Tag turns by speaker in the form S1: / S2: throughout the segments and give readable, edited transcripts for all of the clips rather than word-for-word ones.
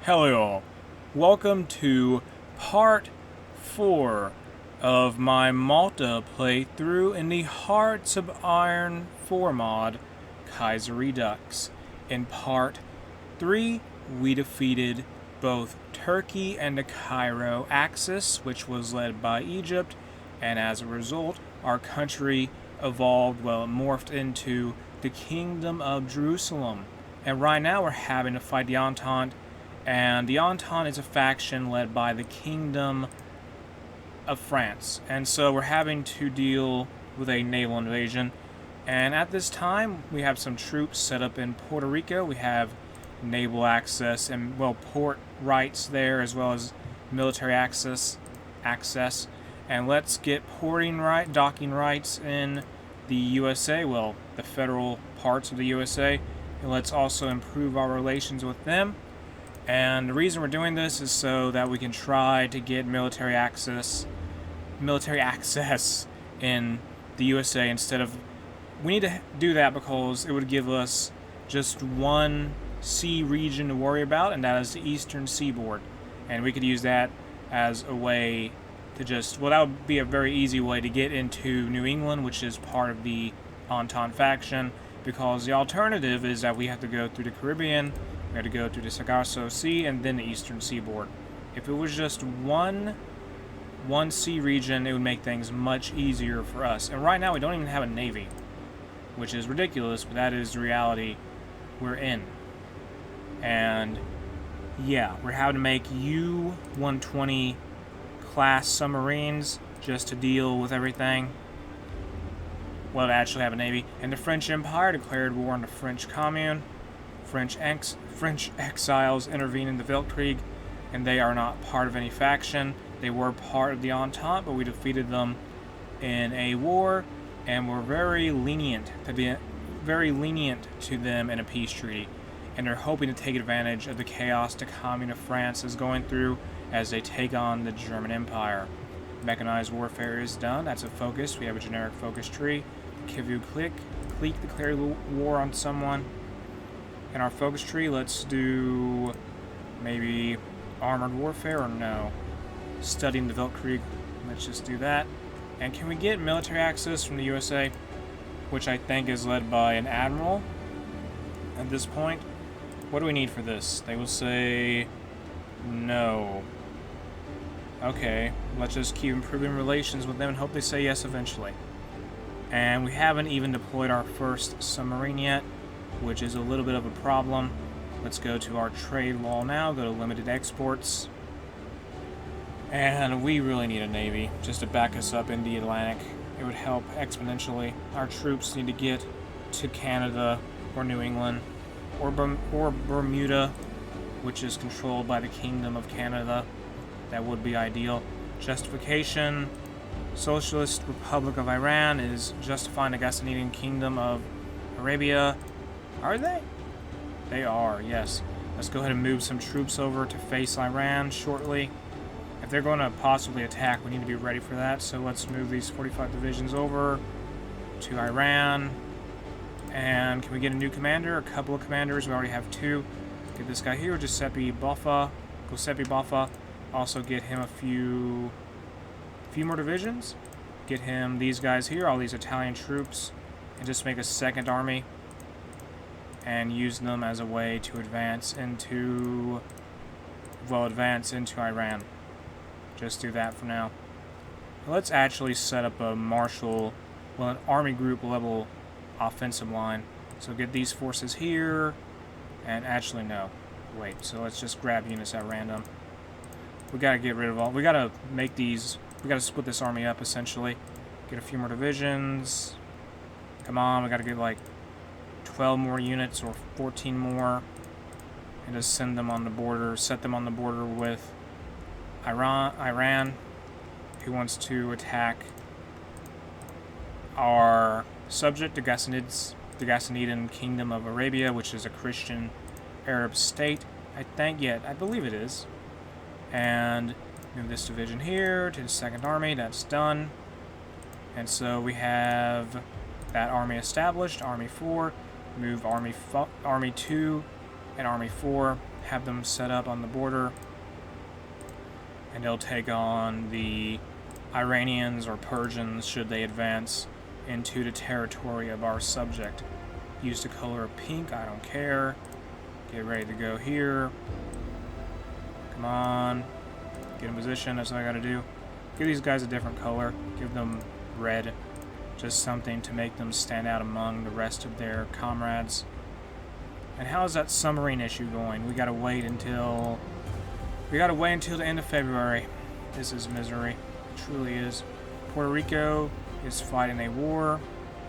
S1: Hello y'all. Welcome to part 4 of my Malta playthrough in the Hearts of Iron 4 mod, Kaiserredux. In part 3, we defeated both Turkey and the Cairo Axis, which was led by Egypt, and as a result, our country evolved, well, it morphed into the Kingdom of Jerusalem. And right now we're having to fight the Entente. And the Entente is a faction led by the Kingdom of France. And so we're having to deal with a naval invasion. And at this time, we have some troops set up in Puerto Rico. We have naval access and, well, port rights there, as well as military access. And let's get docking rights in the USA, well, the federal parts of the USA. And let's also improve our relations with them. And the reason we're doing this is so that we can try to get military access in the USA instead of... We need to do that because it would give us just one sea region to worry about, and that is the eastern seaboard. And we could use that as a way to just... Well, that would be a very easy way to get into New England, which is part of the Entente faction, because the alternative is that we have to go through the Caribbean, we had to go through the Sargasso Sea and then the eastern seaboard. If it was just one sea region, it would make things much easier for us. And right now we don't even have a navy, which is ridiculous, but that is the reality we're in. And yeah, we're having to make U-120 class submarines just to deal with everything. Well, to actually have a navy. And the French Empire declared war on the French Commune. French exiles intervene in the Weltkrieg, and they are not part of any faction. They were part of the Entente, but we defeated them in a war, and were very lenient to them in a peace treaty. And they're hoping to take advantage of the chaos the Commune of France is going through as they take on the German Empire. Mechanized warfare is done. That's a focus. We have a generic focus tree. Clique declared war on someone. In our focus tree, let's do maybe armored warfare, or no, studying the Weltkrieg. Let's just do that. And can we get military access from the USA, which I think is led by an admiral at this point? What do we need for this? They will say no. Okay, let's just keep improving relations with them and hope they say yes eventually. And we haven't even deployed our first submarine yet, which is a little bit of a problem. Let's go to our trade wall now, go to limited exports. And we really need a navy just to back us up in the Atlantic. It would help exponentially. Our troops need to get to Canada or New England or Bermuda, which is controlled by the Kingdom of Canada. That would be ideal. Justification: Socialist Republic of Iran is justifying the Ghassanidian Kingdom of Arabia. Are they? They are, yes. Let's go ahead and move some troops over to face Iran shortly. If they're going to possibly attack, we need to be ready for that. So let's move these 45 divisions over to Iran. And can we get a new commander? A couple of commanders. We already have two. Get this guy here, Giuseppe Boffa. Also get him a few more divisions. Get him these guys here, all these Italian troops, and just make a second army and use them as a way to advance into Iran. Just do that for now. Let's actually set up an army group level offensive line. So get these forces here, and actually no. Wait, so let's just grab units at random. We gotta get rid of all, we gotta split this army up essentially. Get a few more divisions. Come on, we gotta get like 12 more units or 14 more, and just set them on the border with Iran, who wants to attack our subject, the Ghassanidian Kingdom of Arabia, which is a Christian Arab state. I believe it is. And move this division here to the Second Army. That's done. And so we have that army established. Army 4. Move Army 2 and Army 4 have them set up on the border, and they'll take on the Iranians or Persians should they advance into the territory of our subject. Use the color of pink, I don't care. Get ready to go here. Come on. Get in position, that's what I gotta do. Give these guys a different color. Give them red. Just something to make them stand out among the rest of their comrades. And how's that submarine issue going? We gotta wait until the end of February. This is misery. It truly is. Puerto Rico is fighting a war.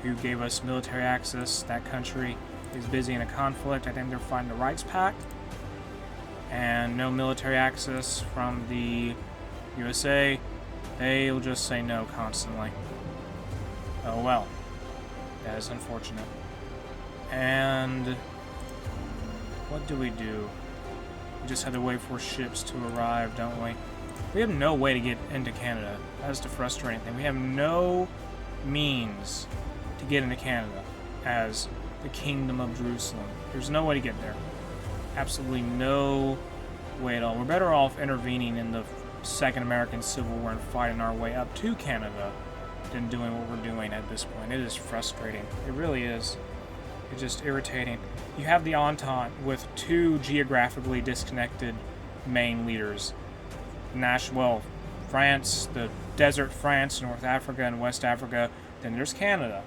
S1: Who gave us military access? That country is busy in a conflict. I think they're fighting the Rights Pact. And no military access from the USA. They'll just say no constantly. Oh well. That is unfortunate. And what do? We just had to wait for ships to arrive, don't we? We have no way to get into Canada. That's the frustrating thing. We have no means to get into Canada as the Kingdom of Jerusalem. There's no way to get there. Absolutely no way at all. We're better off intervening in the Second American Civil War and fighting our way up to Canada than doing what we're doing at this point. It is frustrating. It really is. It's just irritating. You have the Entente with two geographically disconnected main leaders. France, the desert France, North Africa and West Africa. Then there's Canada.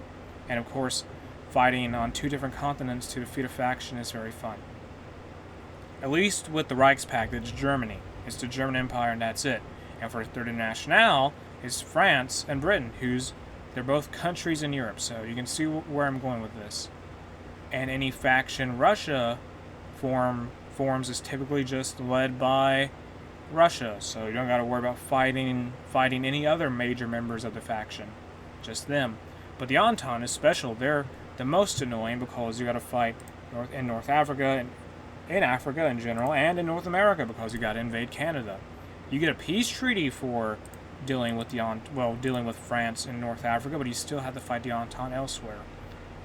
S1: And of course, fighting on two different continents to defeat a faction is very fun. At least with the Reichs Pact, it's Germany. It's the German Empire and that's it. And for Third International, it's France and Britain, they're both countries in Europe. So you can see where I'm going with this. And any faction Russia forms is typically just led by Russia. So you don't got to worry about fighting any other major members of the faction. Just them. But the Entente is special. They're the most annoying because you got to fight in North Africa and in Africa in general, and in North America because you got to invade Canada. You get a peace treaty for dealing with France in North Africa, but you still have to fight the Entente elsewhere,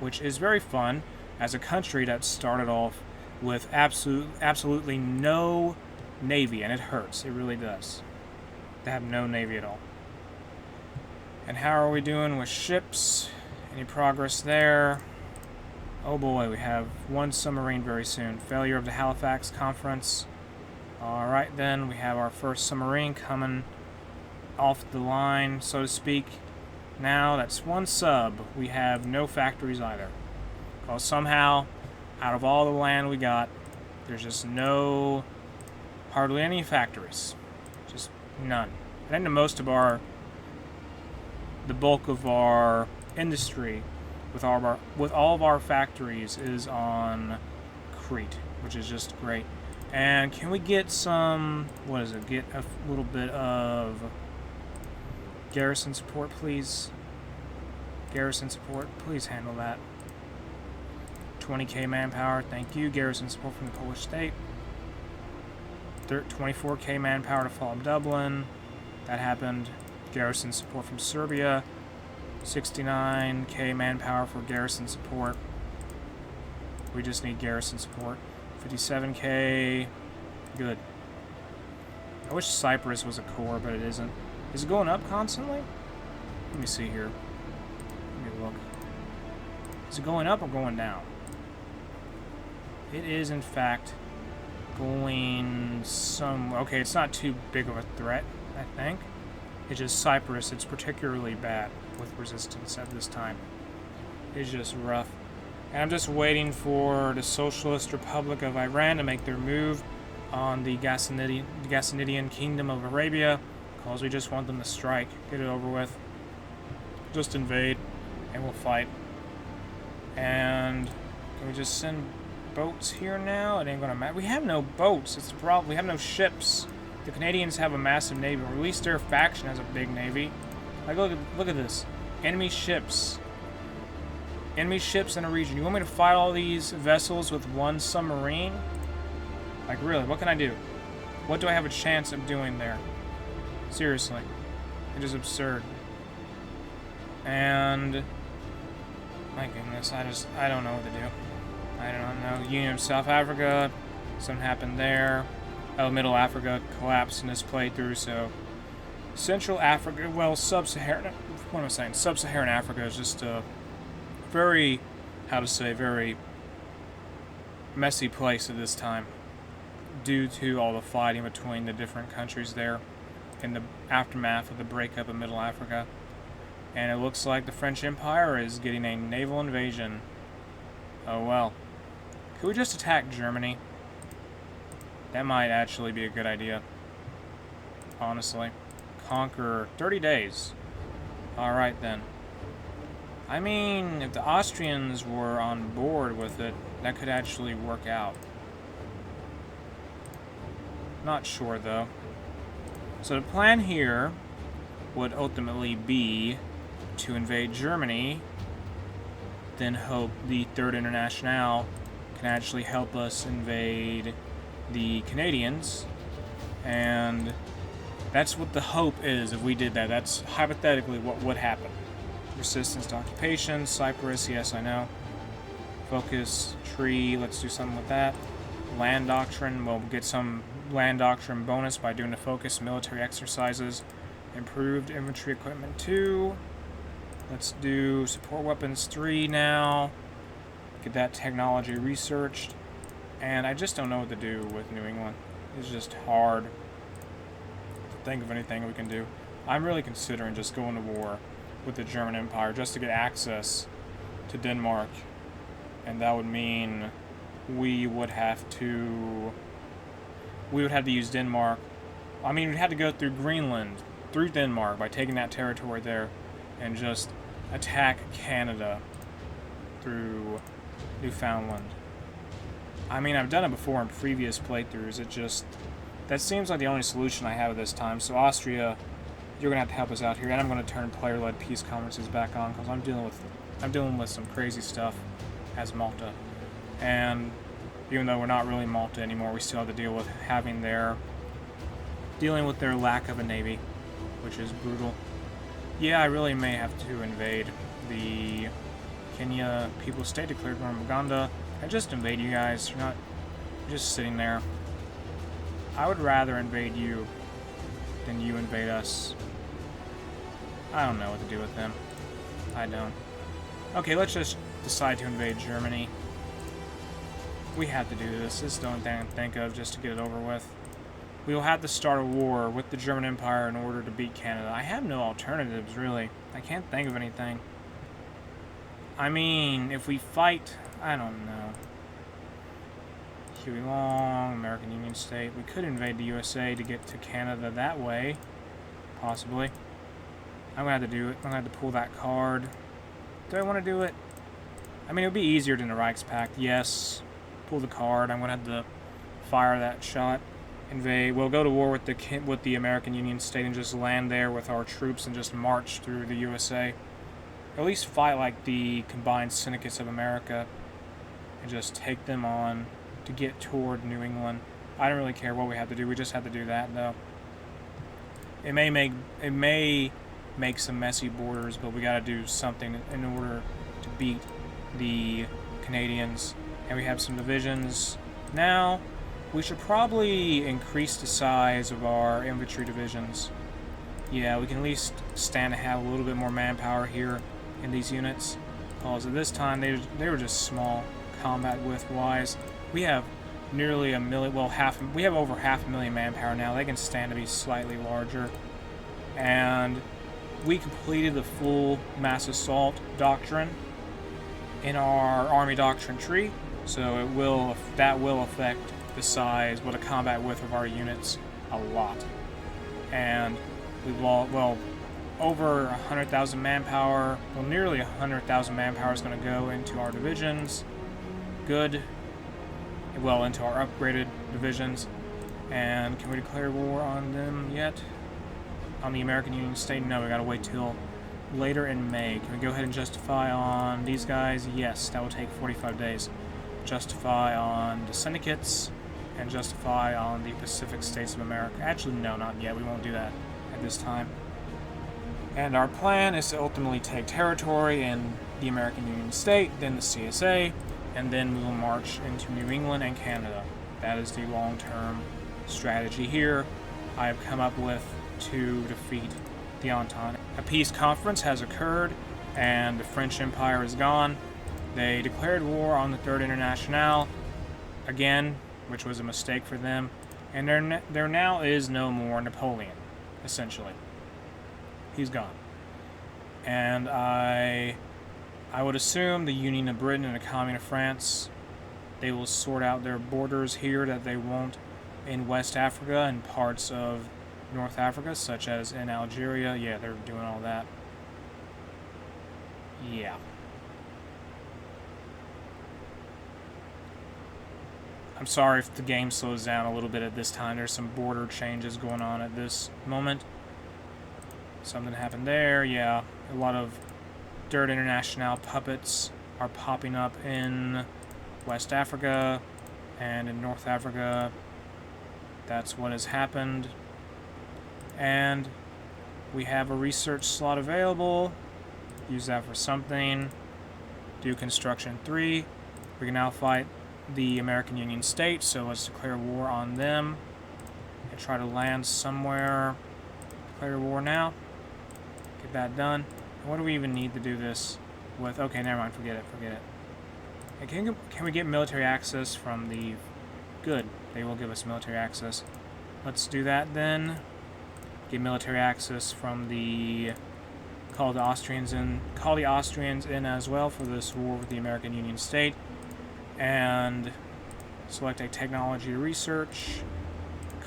S1: which is very fun as a country that started off with absolutely no navy, and it hurts. It really does. They have no navy at all. And how are we doing with ships? Any progress there? Oh boy, we have one submarine very soon. Failure of the Halifax Conference. Alright then, we have our first submarine coming off the line, so to speak. Now, that's one sub. We have no factories either. Because somehow, out of all the land we got, there's just hardly any factories. Just none. I think the bulk of our industry with all of our factories is on Crete, which is just great. And can we get get a little bit of garrison support, please? Garrison support, please handle that. 20k manpower, thank you. Garrison support from the Polish state. 24k manpower to fall Dublin. That happened. Garrison support from Serbia. 69k manpower for garrison support. We just need garrison support. 57k. Good. I wish Cyprus was a core, but it isn't. Is it going up constantly? Let me see here. Let me look. Is it going up or going down? It is, in fact, going okay, it's not too big of a threat, I think. It's just Cyprus. It's particularly bad with resistance at this time. It's just rough. And I'm just waiting for the Socialist Republic of Iran to make their move on the Ghassanidian Kingdom of Arabia, because we just want them to strike, get it over with. Just invade, and we'll fight. And can we just send boats here now? It ain't gonna matter. We have no boats. It's the problem. We have no ships. The Canadians have a massive navy, or at least their faction has a big navy. Like, look at this. Enemy ships. Enemy ships in a region. You want me to fight all these vessels with one submarine? Like, really, what can I do? What do I have a chance of doing there? Seriously. It is absurd. And my goodness, I don't know what to do. I don't know. Union of South Africa, Something happened there. Oh, Middle Africa collapsed in this playthrough, so Central Africa, well, Sub-Saharan, what am I saying? Sub-Saharan Africa is just a very, very messy place at this time due to all the fighting between the different countries there in the aftermath of the breakup of Middle Africa. And it looks like the French Empire is getting a naval invasion. Oh well. Could we just attack Germany? That might actually be a good idea. Honestly. Conquer 30 days. Alright then. I mean, if the Austrians were on board with it, that could actually work out. Not sure though. So the plan here would ultimately be to invade Germany, then hope the Third Internationale can actually help us invade the Canadians, and that's what the hope is if we did that. That's hypothetically what would happen. Resistance to occupation, Cyprus, yes I know. Focus, tree, let's do something with that. Land doctrine, we'll get some land doctrine bonus by doing the focus military exercises. Improved infantry equipment 2. Let's do support weapons 3 now. Get that technology researched. And I just don't know what to do with New England. It's just hard to think of anything we can do. I'm really considering just going to war with the German Empire just to get access to Denmark. And that would mean we would have to use Denmark. I mean, we'd have to go through Greenland, through Denmark, by taking that territory there, and just attack Canada through Newfoundland. I mean, I've done it before in previous playthroughs. That seems like the only solution I have at this time. So Austria, you're gonna have to help us out here, and I'm gonna turn player-led peace conferences back on because I'm dealing with some crazy stuff as Malta. And even though we're not really Malta anymore, we still have to deal with dealing with their lack of a navy, which is brutal. Yeah, I really may have to invade the Kenya People's State declared from Uganda. I just invade you guys. You're just sitting there. I would rather invade you than you invade us. I don't know what to do with them. I don't. Okay, let's just decide to invade Germany. We have to do this. This is the only thing I can think of just to get it over with. We will have to start a war with the German Empire in order to beat Canada. I have no alternatives, really. I can't think of anything. I mean, if we fight, I don't know. Huey Long, American Union State. We could invade the USA to get to Canada that way. Possibly. I'm going to have to do it. I'm going to have to pull that card. Do I want to do it? I mean, it would be easier than the Reichspakt. Yes. Pull the card. I'm going to have to fire that shot. Invade. We'll go to war with the American Union State and just land there with our troops and just march through the USA. At least fight like the combined syndicates of America and just take them on to get toward New England. I don't really care what we have to do. We just have to do that, though. It may make some messy borders, but we got to do something in order to beat the Canadians. And we have some divisions now. We should probably increase the size of our infantry divisions. Yeah, we can at least stand to have a little bit more manpower here in these units. Because at this time, they were just small combat width-wise. We have nearly a million, well, we have over 500,000 manpower now. They can stand to be slightly larger. And we completed the full mass assault doctrine in our army doctrine tree. So that will affect the size, the combat width of our units a lot. And we've over 100,000 manpower, nearly 100,000 manpower is going to go into our divisions. Good. Into our upgraded divisions. And can we declare war on them yet? On the American Union State? No, we got to wait till later in May. Can we go ahead and justify on these guys? Yes, that will take 45 days. Justify on the syndicates. And justify on the Pacific States of America. Actually, no, not yet. We won't do that at this time. And our plan is to ultimately take territory in the American Union State, then the CSA, and then we will march into New England and Canada. That is the long-term strategy here I have come up with to defeat the Entente. A peace conference has occurred, and the French Empire is gone. They declared war on the Third Internationale again, which was a mistake for them, and there now is no more Napoleon, essentially. He's gone. And I would assume the Union of Britain and the Commune of France, they will sort out their borders here that they won't in West Africa and parts of North Africa, such as in Algeria. Yeah, they're doing all that. Yeah. I'm sorry if the game slows down a little bit at this time. There's some border changes going on at this moment. Something happened there. Yeah, a lot of Third Internationale puppets are popping up in West Africa and in North Africa. That's what has happened. And we have a research slot available. Use that for something. Do construction 3. We can now fight the American Union State, so let's declare war on them and try to land somewhere. Declare war now. Get that done. And what do we even need to do this with? Okay, never mind. Forget it. Okay, can we get military access from the... Good. They will give us military access. Let's do that then. Get military access from the... Call the Austrians in as well for this war with the American Union State. And select a technology research.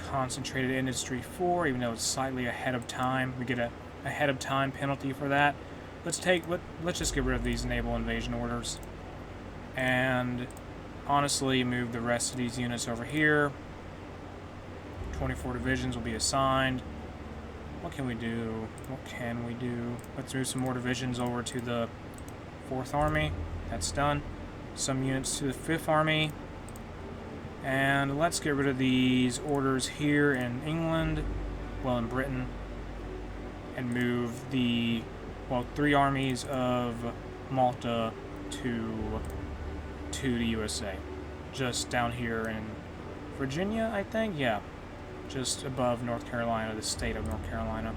S1: Concentrated industry 4, even though it's slightly ahead of time. We get a ahead of time penalty for that. Let's just get rid of these naval invasion orders. And honestly, move the rest of these units over here. 24 divisions will be assigned. What can we do? Let's move some more divisions over to the 4th Army. That's done. Some units to the 5th Army. And let's get rid of these orders here in England, well, in Britain, and move the, 3 armies of Malta to the USA. Just down here in Virginia, I think? Yeah. Just above North Carolina, the state of North Carolina.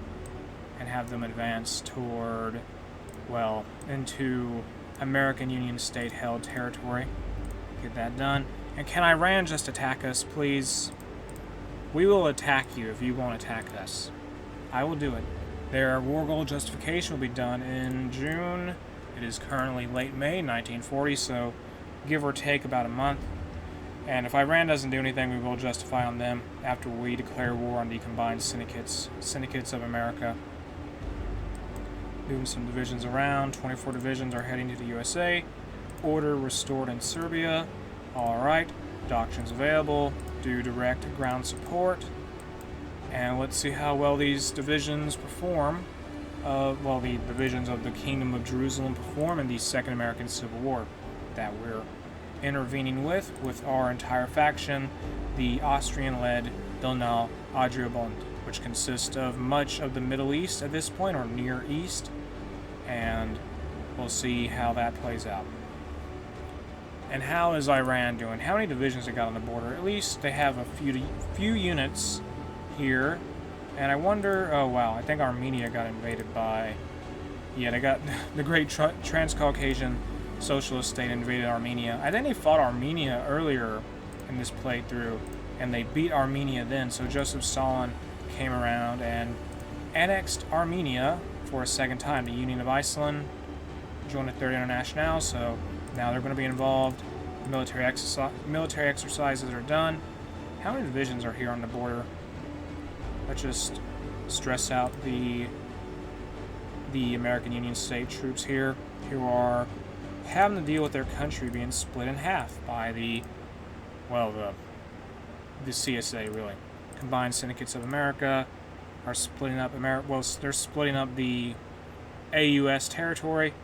S1: And have them advance toward, into American Union State-held territory. Get that done. And can Iran just attack us, please? We will attack you if you won't attack us. I will do it. Their war goal justification will be done in June. It is currently late May 1940, so give or take about a month. And if Iran doesn't do anything, we will justify on them after we declare war on the combined syndicates of America. Moving some divisions around. 24 divisions are heading to the USA. Order restored in Serbia. Alright. Doctrines available. Do direct ground support. And let's see how well these divisions perform. The divisions of the Kingdom of Jerusalem perform in the Second American Civil War that we're intervening with our entire faction, the Austrian-led Donau Adriabund, which consists of much of the Middle East at this point, or Near East, and we'll see how that plays out. And how is Iran doing? How many divisions they got on the border? At least they have a few units here, and I wonder, I think Armenia got invaded by, they got the Great Transcaucasian Socialist State invaded Armenia. I think they fought Armenia earlier in this playthrough, and they beat Armenia then, so Joseph Stalin came around and annexed Armenia for a second time. The Union of Iceland joined the Third Internationale, so now they're going to be involved. Military exercises are done. How many divisions are here on the border? Let's just stress out the American Union State troops here, who are having to deal with their country being split in half by the CSA, really. Combined Syndicates of America are splitting up they're splitting up the AUS territory.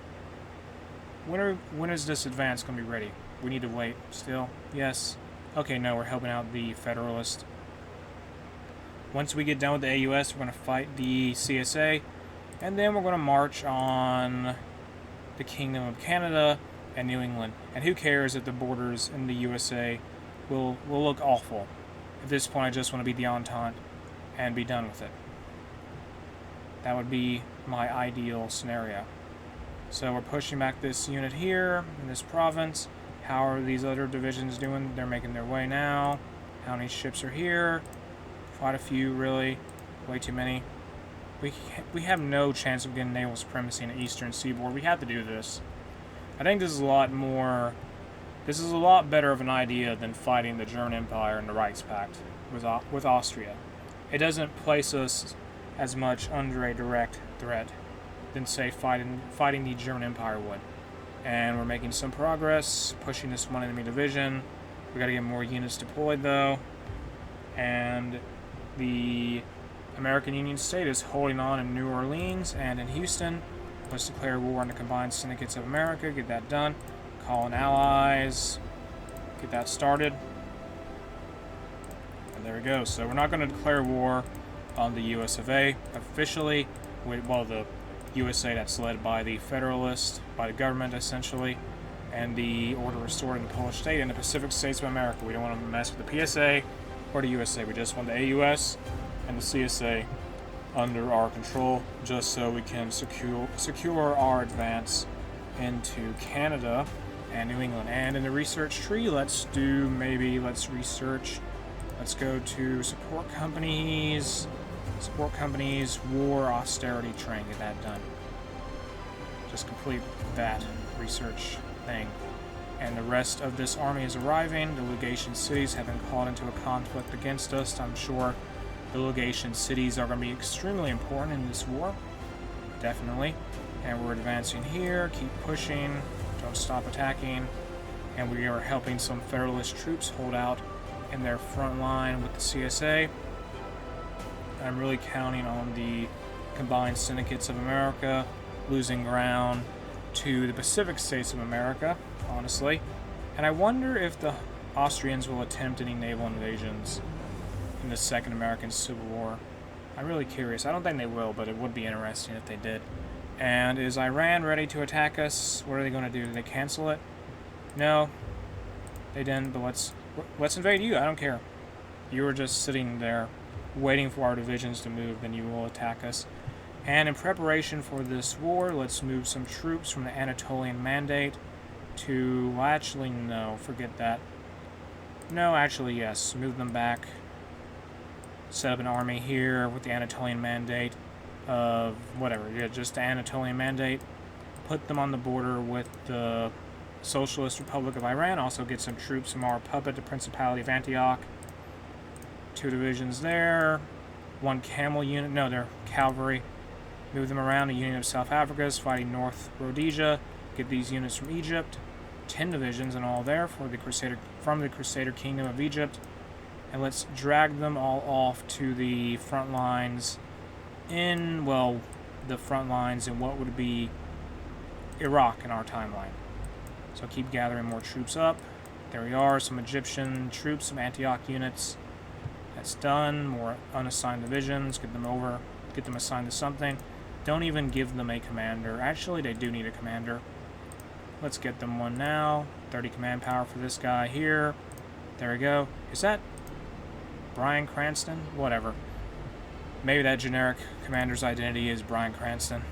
S1: When is this advance going to be ready? We need to wait still. Yes. Okay, no, we're helping out the Federalist. Once we get done with the AUS, we're going to fight the CSA, and then we're going to march on the Kingdom of Canada and New England. And who cares if the borders in the USA will look awful. At this point, I just want to be the Entente and be done with it. That would be my ideal scenario. So we're pushing back this unit here in this province. How are these other divisions doing? They're making their way now. How many ships are here? Quite a few, really. Way too many. We have no chance of getting naval supremacy in the eastern seaboard. We have to do this. I think this is a lot more... This is a lot better of an idea than fighting the German Empire and the Reichspakt with Austria. It doesn't place us as much under a direct threat than, say, fighting the German Empire would. And we're making some progress, pushing this one enemy division. We gotta get more units deployed, though. And the American Union State is holding on in New Orleans and in Houston. Let's declare war on the combined syndicates of America, get that done. Call in allies, get that started. And there we go. So we're not going to declare war on the US of A officially. Well, the USA that's led by the Federalists, by the government essentially, and the order restored in the Polish state and the Pacific States of America. We don't want to mess with the PSA or the USA. We just want the AUS and the CSA under our control, just so we can secure our advance into Canada and New England. And in the research tree, let's research. Let's go to support companies, war, austerity, train. Get that done. Just complete that research thing. And the rest of this army is arriving. The legation cities have been called into a conflict against us. I'm sure the legation cities are going to be extremely important in this war. Definitely. And we're advancing here. Keep pushing. Don't stop attacking. And we are helping some Federalist troops hold out in their front line with the CSA. I'm really counting on the combined syndicates of America losing ground to the Pacific States of America, honestly. And I wonder if the Austrians will attempt any naval invasions in the Second American Civil War. I'm really curious. I don't think they will, but it would be interesting if they did. And is Iran ready to attack us? What are they going to do? Did they cancel it? No, they didn't, but let's invade you. I don't care. You were just sitting there waiting for our divisions to move, then you will attack us. And in preparation for this war, let's move some troops from the Anatolian Mandate to... Well, actually, no, forget that. No, actually, yes. Move them back. Set up an army here with the Anatolian Mandate of whatever. Yeah, just the Anatolian Mandate. Put them on the border with the Socialist Republic of Iran. Also get some troops from our puppet, the Principality of Antioch. 2 divisions there. 1 camel unit. No, they're cavalry. Move them around. The Union of South Africa is fighting North Rhodesia. Get these units from Egypt. 10 divisions in all there from the Crusader Kingdom of Egypt. And let's drag them all off to the front lines in, well, the front lines in what would be Iraq in our timeline. So keep gathering more troops up. There we are, some Egyptian troops, some Antioch units. That's done. More unassigned divisions. Get them over. Get them assigned to something. Don't even give them a commander. Actually, they do need a commander. Let's get them one now. 30 command power for this guy here. There we go. Is that Bryan Cranston? Whatever. Maybe that generic commander's identity is Bryan Cranston.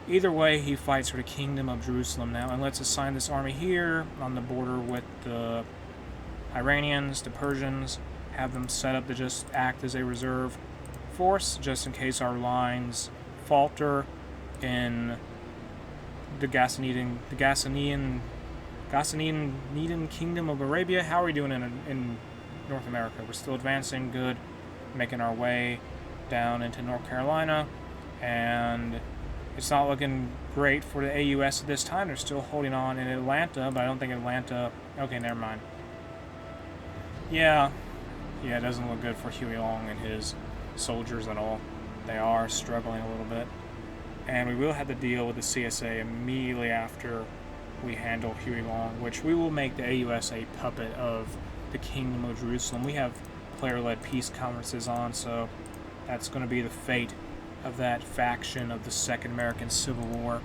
S1: Either way, he fights for the Kingdom of Jerusalem now. And let's assign this army here on the border with the Iranians, the Persians. Have them set up to just act as a reserve force, just in case our lines falter in the Ghassanid Kingdom of Arabia. How are we doing in North America? We're still advancing, good. Making our way down into North Carolina, and it's not looking great for the AUS at this time. They're still holding on in Atlanta, but I don't think Atlanta... Okay, never mind. Yeah, it doesn't look good for Huey Long and his soldiers at all. They are struggling a little bit. And we will have to deal with the CSA immediately after we handle Huey Long, which we will make the AUS a puppet of the Kingdom of Jerusalem. We have player-led peace conferences on, so that's going to be the fate of that faction of the Second American Civil War.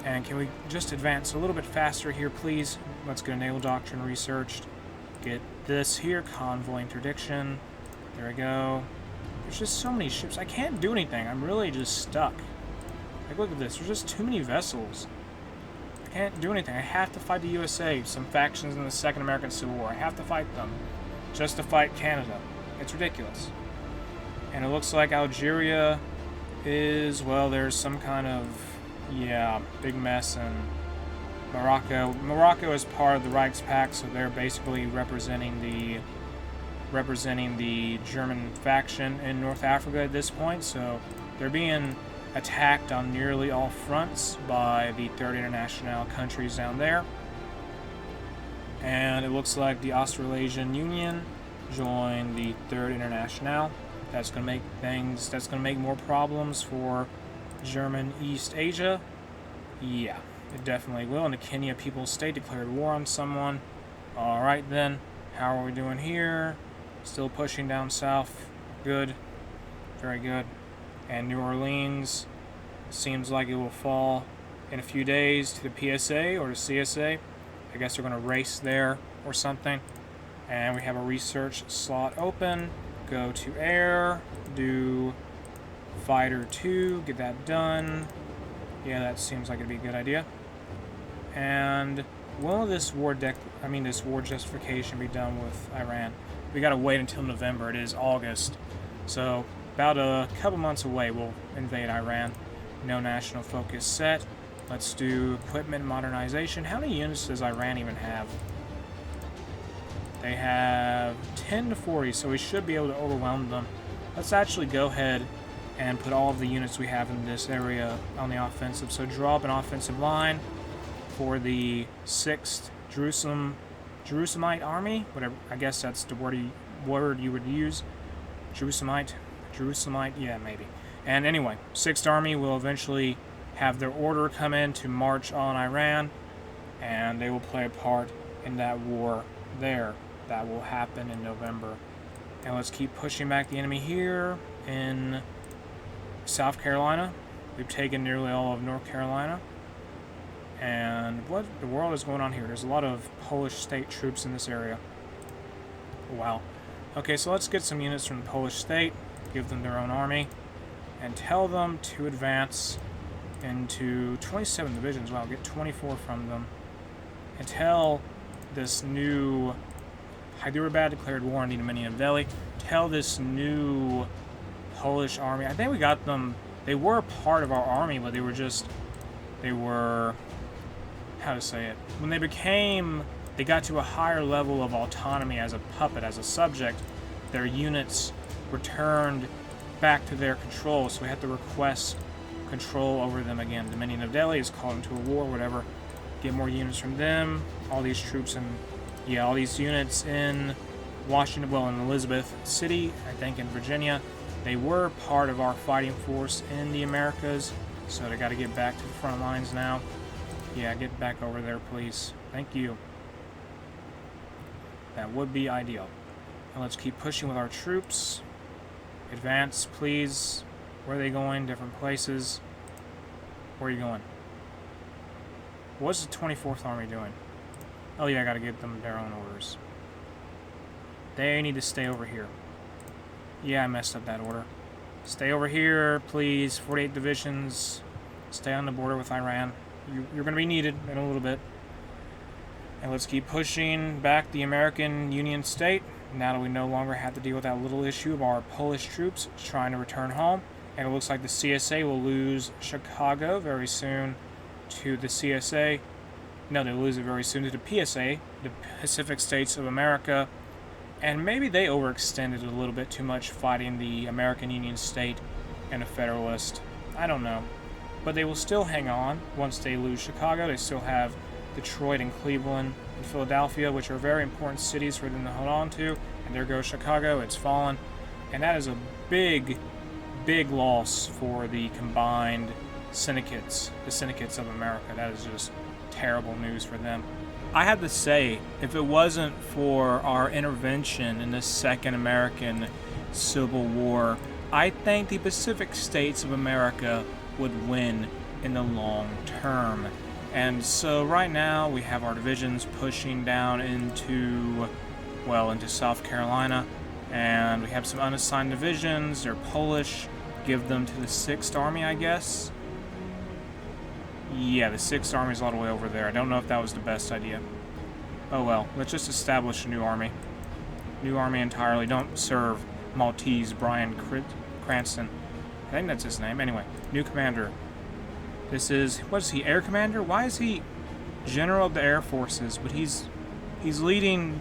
S1: And can we just advance a little bit faster here, please? Let's get a naval doctrine researched. get this here, convoy interdiction. There we go. There's just so many ships. I can't do anything. I'm really just stuck. Like, look at this. There's just too many vessels. I can't do anything. I have to fight the USA, some factions in the Second American Civil War. I have to fight them just to fight Canada. It's ridiculous. And it looks like Algeria is, well, there's some kind of, yeah, big mess in Morocco. Morocco is part of the Reichspakt, so they're basically representing the German faction in North Africa at this point. So they're being attacked on nearly all fronts by the Third International countries down there. And it looks like the Australasian Union joined the Third International. That's going to make more problems for German East Asia. Yeah, it definitely will. And the Kenya People's State declared war on someone. Alright then, how are we doing here? Still pushing down south. Good. Very good. And New Orleans seems like it will fall in a few days to the PSA or the CSA. I guess they're going to race there or something. And we have a research slot open. Go to air, do fighter 2, get that done. Yeah, that seems like it'd be a good idea. And will this war justification be done with Iran? We gotta wait until November. It is August, so about a couple months away we'll invade Iran. No national focus set. Let's do equipment modernization. How many units does Iran even have? They have 10 to 40, so we should be able to overwhelm them. Let's actually go ahead and put all of the units we have in this area on the offensive. So draw up an offensive line for the 6th Jerusalemite army. Whatever, I guess that's the word you would use. Jerusalemite, yeah, maybe. And anyway, 6th Army will eventually have their order come in to march on Iran, and they will play a part in that war there. That will happen in November. And let's keep pushing back the enemy here in South Carolina. We've taken nearly all of North Carolina. And what the world is going on here? There's a lot of Polish state troops in this area. Wow. Okay, so let's get some units from the Polish state, give them their own army, and tell them to advance into 27 divisions. Wow, get 24 from them. And tell this new Hyderabad declared war on the Dominion Valley. Tell this new Polish army. I think we got them. They were part of our army, but they were, how to say it? When they got to a higher level of autonomy as a puppet, as a subject, their units returned back to their control, so we had to request control over them again. Dominion of Delhi is called into a war, whatever. Get more units from them. All these troops all these units in Washington, well, in Elizabeth City, I think in Virginia. They were part of our fighting force in the Americas, so they got to get back to the front lines now. Yeah, get back over there, please. Thank you. That would be ideal. And let's keep pushing with our troops. Advance, please. Where are they going? Different places. Where are you going? What's the 24th Army doing? Oh yeah, I gotta give them their own orders. They need to stay over here. Yeah, I messed up that order. Stay over here, please. 48 divisions. Stay on the border with Iran. You're going to be needed in a little bit. And let's keep pushing back the American Union State. Now that we no longer have to deal with that little issue of our Polish troops trying to return home. And it looks like the CSA will lose Chicago very soon to the CSA. No, they'll lose it very soon to the PSA, the Pacific States of America. And maybe they overextended a little bit too much fighting the American Union State and a Federalist. I don't know. But they will still hang on once they lose Chicago. They still have Detroit and Cleveland and Philadelphia, which are very important cities for them to hold on to. And there goes Chicago. It's fallen. And that is a big, big loss for the combined syndicates, the syndicates of America. That is just terrible news for them. I have to say, if it wasn't for our intervention in the Second American Civil War, I think the Pacific States of America would win in the long term. And so right now we have our divisions pushing down into well, into South Carolina. And we have some unassigned divisions. They're Polish. Give them to the 6th Army, I guess. Yeah, the 6th Army is all the way over there. I don't know if that was the best idea. Oh well, let's just establish a new army. New army entirely. Don't serve Maltese Brian Cranston. I think that's his name. Anyway, new commander. This is, what is he, Air Commander? Why is he General of the Air Forces? But he's leading,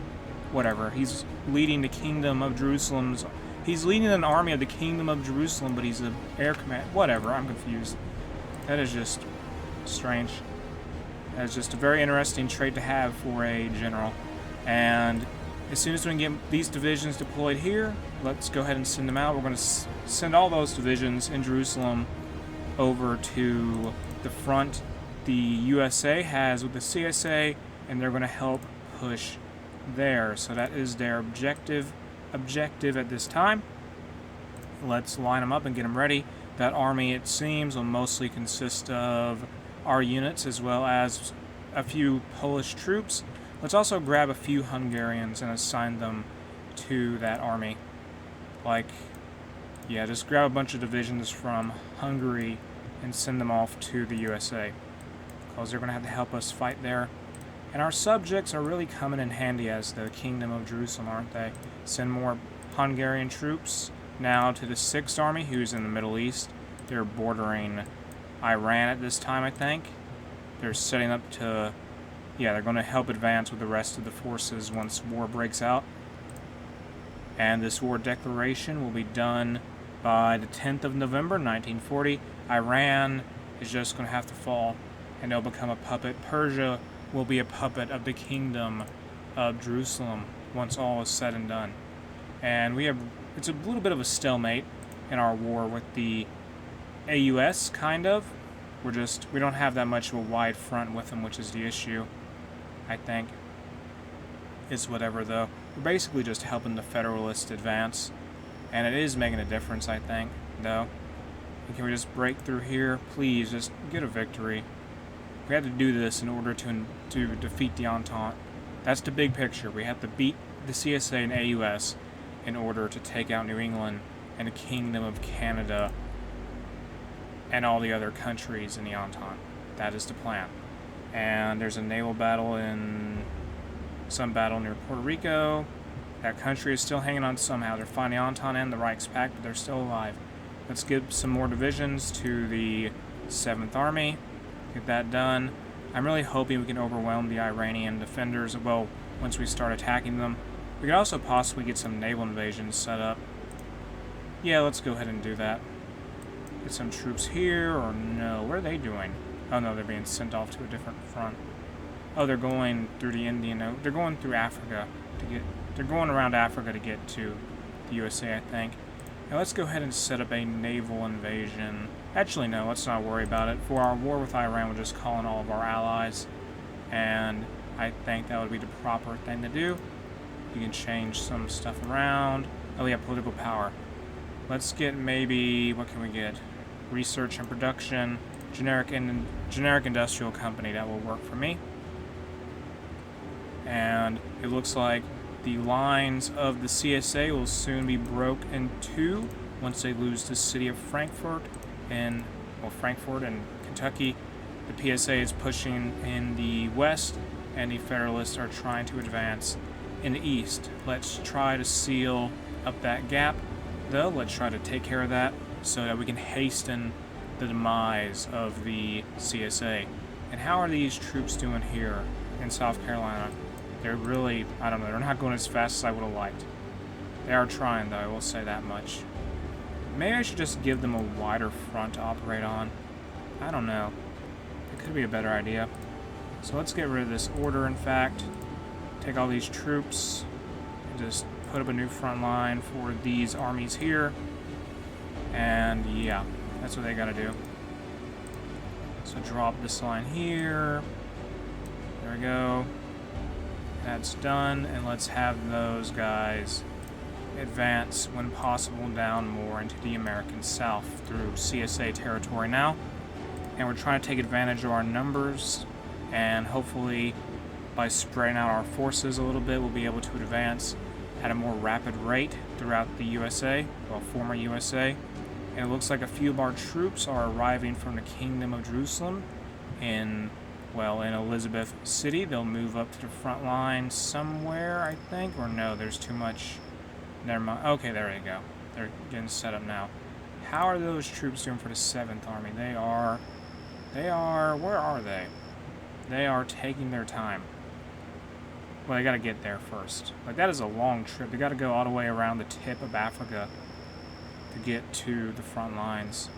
S1: whatever. He's leading the Kingdom of Jerusalem's. He's leading an army of the Kingdom of Jerusalem, but he's an air command. Whatever, I'm confused. That is just strange. That's just a very interesting trait to have for a general. And as soon as we can get these divisions deployed here, let's go ahead and send them out. We're going to send all those divisions in Jerusalem over to the front the USA has with the CSA, and they're going to help push there. So that is their objective at this time. Let's line them up and get them ready. That army, it seems, will mostly consist of our units as well as a few Polish troops. Let's also grab a few Hungarians and assign them to that army. Like, yeah, just grab a bunch of divisions from Hungary and send them off to the USA, because they're going to have to help us fight there. And our subjects are really coming in handy as the Kingdom of Jerusalem, aren't they? Send more Hungarian troops now to the 6th Army, who's in the Middle East. They're bordering Iran at this time, I think. They're setting up to, yeah, they're going to help advance with the rest of the forces once war breaks out. And this war declaration will be done by the 10th of November, 1940. Iran is just going to have to fall, and they'll become a puppet. Persia will be a puppet of the Kingdom of Jerusalem once all is said and done. And it's a little bit of a stalemate in our war with the AUS, kind of. We don't have that much of a wide front with them, which is the issue, I think. It's whatever, though. We're basically just helping the Federalists advance, and it is making a difference, I think, though. And can we just break through here? Please, just get a victory. We have to do this in order to defeat the Entente. That's the big picture. We have to beat the CSA and AUS in order to take out New England and the Kingdom of Canada and all the other countries in the Entente. That is the plan. And there's a naval battle some battle near Puerto Rico. That country is still hanging on somehow. They're fighting the Entente and the Reichspakt, but they're still alive. Let's give some more divisions to the 7th Army. Get that done. I'm really hoping we can overwhelm the Iranian defenders, well, once we start attacking them. We could also possibly get some naval invasions set up. Yeah, let's go ahead and do that. Get some troops here, or no, what are they doing? Oh no, they're being sent off to a different front. Oh, they're going through they're going through Africa they're going around Africa to get to the USA, I think. Now let's go ahead and set up a naval invasion. Actually, no, let's not worry about it. For our war with Iran, we'll just call in all of our allies, and I think that would be the proper thing to do. You can change some stuff around. Oh, we have political power. Let's get maybe, what can we get? Research and production, generic industrial company. That will work for me. And it looks like the lines of the CSA will soon be broke in two once they lose the city of Frankfurt and Kentucky. The PSA is pushing in the west, and the Federalists are trying to advance in the east. Let's try to seal up that gap, though. Let's try to take care of that so that we can hasten the demise of the CSA. And how are these troops doing here in South Carolina? They're really, I don't know, they're not going as fast as I would have liked. They are trying, though, I will say that much. Maybe I should just give them a wider front to operate on. I don't know. It could be a better idea. So let's get rid of this order, in fact. Take all these troops and just put up a new front line for these armies here. And yeah, that's what they gotta do. So drop this line here. There we go. That's done, and let's have those guys advance when possible down more into the American South through CSA territory now. And we're trying to take advantage of our numbers and hopefully by spreading out our forces a little bit, we'll be able to advance at a more rapid rate throughout the USA, well, former USA. And it looks like a few of our troops are arriving from the Kingdom of Jerusalem in Elizabeth City. They'll move up to the front line somewhere, I think, or no, there's too much. Never mind. Okay, there you go. They're getting set up now. How are those troops doing for the 7th Army? They are, where are they? They are taking their time. Well, they gotta get there first. Like, that is a long trip. They gotta go all the way around the tip of Africa to get to the front lines.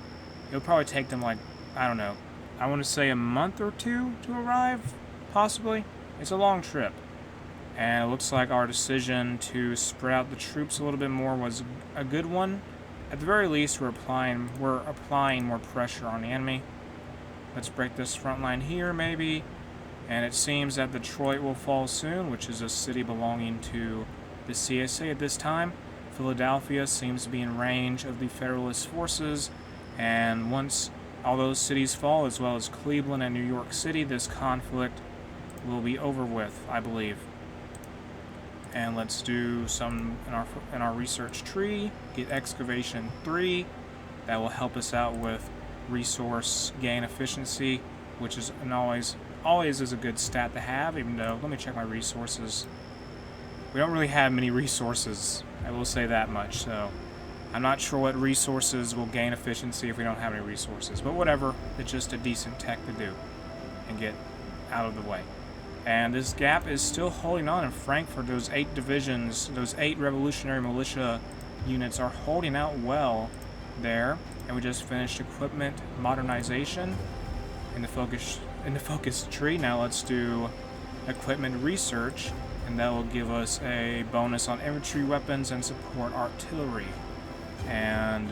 S1: It'll probably take them, like, I don't know, I want to say a month or two to arrive, possibly. It's a long trip. And it looks like our decision to spread out the troops a little bit more was a good one. At the very least, we're applying more pressure on the enemy. Let's break this front line here, maybe. And it seems that Detroit will fall soon, which is a city belonging to the CSA at this time. Philadelphia seems to be in range of the Federalist forces, and once all those cities fall, as well as Cleveland and New York City, this conflict will be over with, I believe. And let's do some in our research tree, get excavation 3. That will help us out with resource gain efficiency, which is always is a good stat to have, even though, let me check my resources. We don't really have many resources, I will say that much, so I'm not sure what resources will gain efficiency if we don't have any resources, but whatever, it's just a decent tech to do and get out of the way. And this gap is still holding on in Frankfurt. Those 8 divisions, those 8 revolutionary militia units are holding out well there, and we just finished equipment modernization in the focus tree. Now let's do equipment research, and that will give us a bonus on infantry weapons and support artillery. And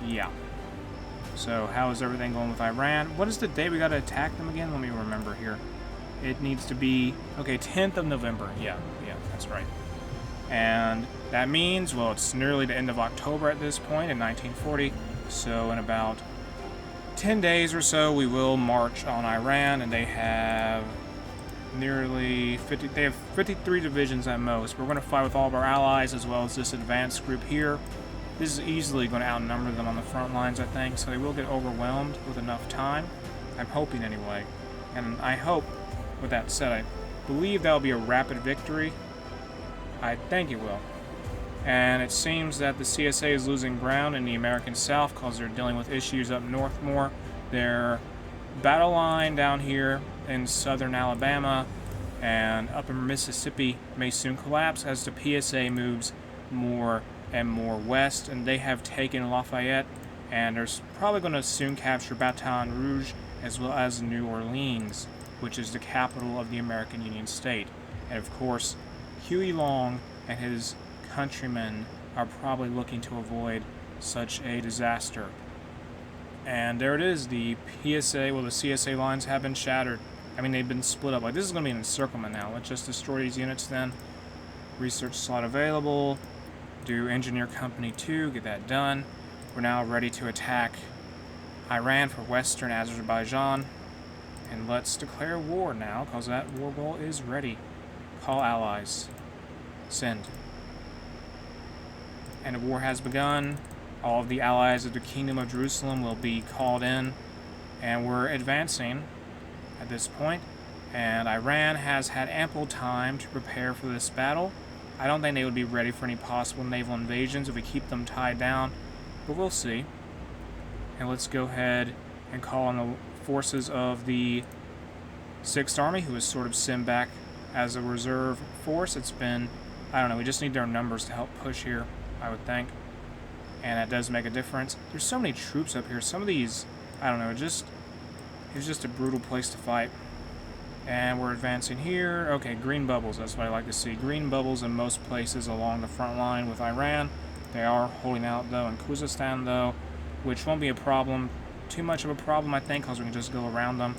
S1: yeah. So how is everything going with Iran? What is the day we gotta attack them again? Let me remember here. It needs to be, okay, 10th of November. Yeah, that's right. And that means, well, it's nearly the end of October at this point in 1940. So in about 10 days or so, we will march on Iran, and they have nearly 50, they have 53 divisions at most. We're going to fight with all of our allies as well as this advanced group here. This is easily going to outnumber them on the front lines, I think, so they will get overwhelmed with enough time. I'm hoping anyway. And I hope, with that said, I believe that will be a rapid victory. I think it will. And it seems that the CSA is losing ground in the American South because they're dealing with issues up north more. Their battle line down here in southern Alabama and up in Mississippi may soon collapse as the PSA moves more and more west, and they have taken Lafayette, and they're probably going to soon capture Baton Rouge as well as New Orleans, which is the capital of the American Union state. And of course, Huey Long and his countrymen are probably looking to avoid such a disaster. And there it is, the PSA, well, the CSA lines have been shattered. I mean, they've been split up. Like, this is going to be an encirclement now. Let's just destroy these units then. Research slot available. Do Engineer Company 2, get that done. We're now ready to attack Iran for Western Azerbaijan. And let's declare war now, because that war goal is ready. Call allies. Send. And the war has begun. All of the allies of the Kingdom of Jerusalem will be called in. And we're advancing at this point. And Iran has had ample time to prepare for this battle. I don't think they would be ready for any possible naval invasions if we keep them tied down. But we'll see. And let's go ahead and call on the forces of the 6th Army, who is sort of sent back as a reserve force. It's been, I don't know, we just need their numbers to help push here, I would think. And that does make a difference. There's so many troops up here. Some of these, I don't know, it's just a brutal place to fight. And we're advancing here. Okay, green bubbles, that's what I like to see. Green bubbles in most places along the front line with Iran. They are holding out, though, in Khuzestan, though, which won't be a problem. Too much of a problem, I think, because we can just go around them.